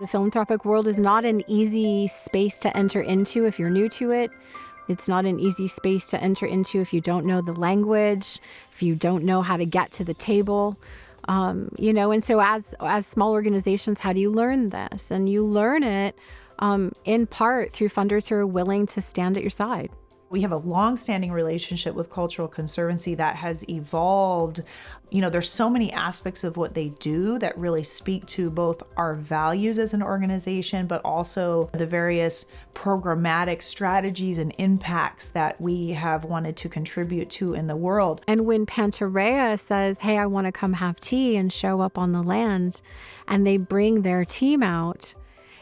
The philanthropic world is not an easy space to enter into if you're new to it. It's not an easy space to enter into if you don't know the language, if you don't know how to get to the table. And so as small organizations, how do you learn this? And you learn it in part through funders who are willing to stand at your side. We have a long-standing relationship with Cultural Conservancy that has evolved. There's so many aspects of what they do that really speak to both our values as an organization, but also the various programmatic strategies and impacts that we have wanted to contribute to in the world. And when Pantarea says, hey, I want to come have tea and show up on the land, and they bring their team out,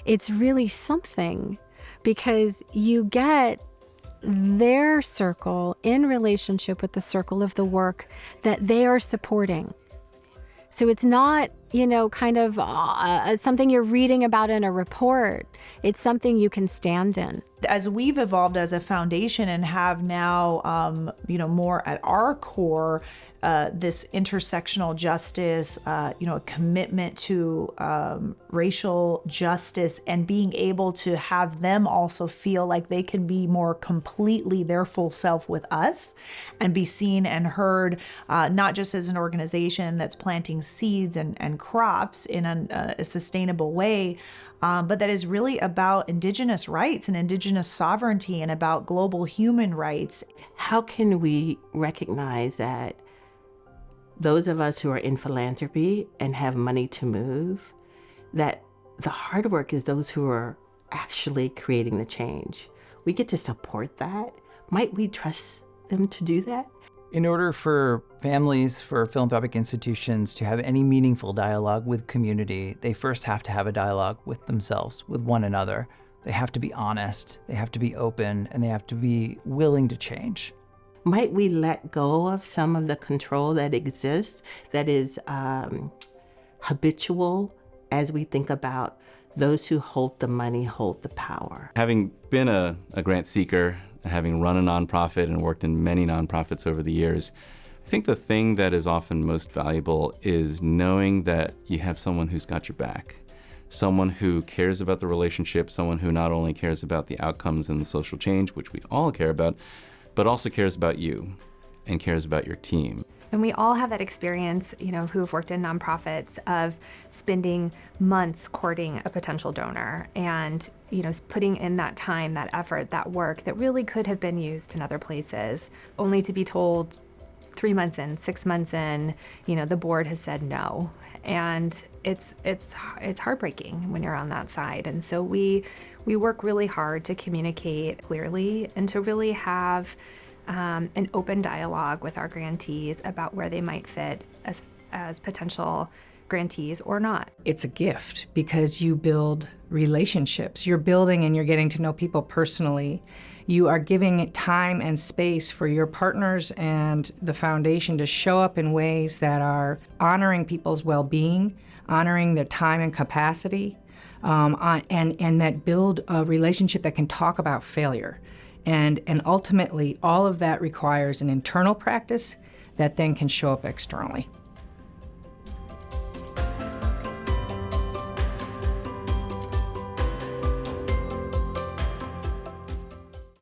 it's really something, because you get their circle in relationship with the circle of the work that they are supporting. So it's not, kind of something you're reading about in a report. It's something you can stand in. As we've evolved as a foundation and have now, more at our core, this intersectional justice, a commitment to racial justice, and being able to have them also feel like they can be more completely their full self with us and be seen and heard, not just as an organization that's planting seeds and crops in a sustainable way, but that is really about Indigenous rights and Indigenous sovereignty and about global human rights. How can we recognize that those of us who are in philanthropy and have money to move, that the hard work is those who are actually creating the change? We get to support that. Might we trust them to do that? In order for families, for philanthropic institutions to have any meaningful dialogue with community, they first have to have a dialogue with themselves, with one another. They have to be honest, they have to be open, and they have to be willing to change. Might we let go of some of the control that exists, that is habitual, as we think about those who hold the money, hold the power? Having been a grant seeker, having run a nonprofit and worked in many nonprofits over the years, I think the thing that is often most valuable is knowing that you have someone who's got your back, someone who cares about the relationship, someone who not only cares about the outcomes and the social change, which we all care about, but also cares about you and cares about your team. And we all have that experience, who have worked in nonprofits, of spending months courting a potential donor and, putting in that time, that effort, that work that really could have been used in other places, only to be told 3 months in, 6 months in, the board has said no. And it's heartbreaking when you're on that side. And so we work really hard to communicate clearly and to really have an open dialogue with our grantees about where they might fit as potential grantees or not. It's a gift because you build relationships. You're building and you're getting to know people personally. You are giving time and space for your partners and the foundation to show up in ways that are honoring people's well-being, honoring their time and capacity, and that build a relationship that can talk about failure. And ultimately, all of that requires an internal practice that then can show up externally.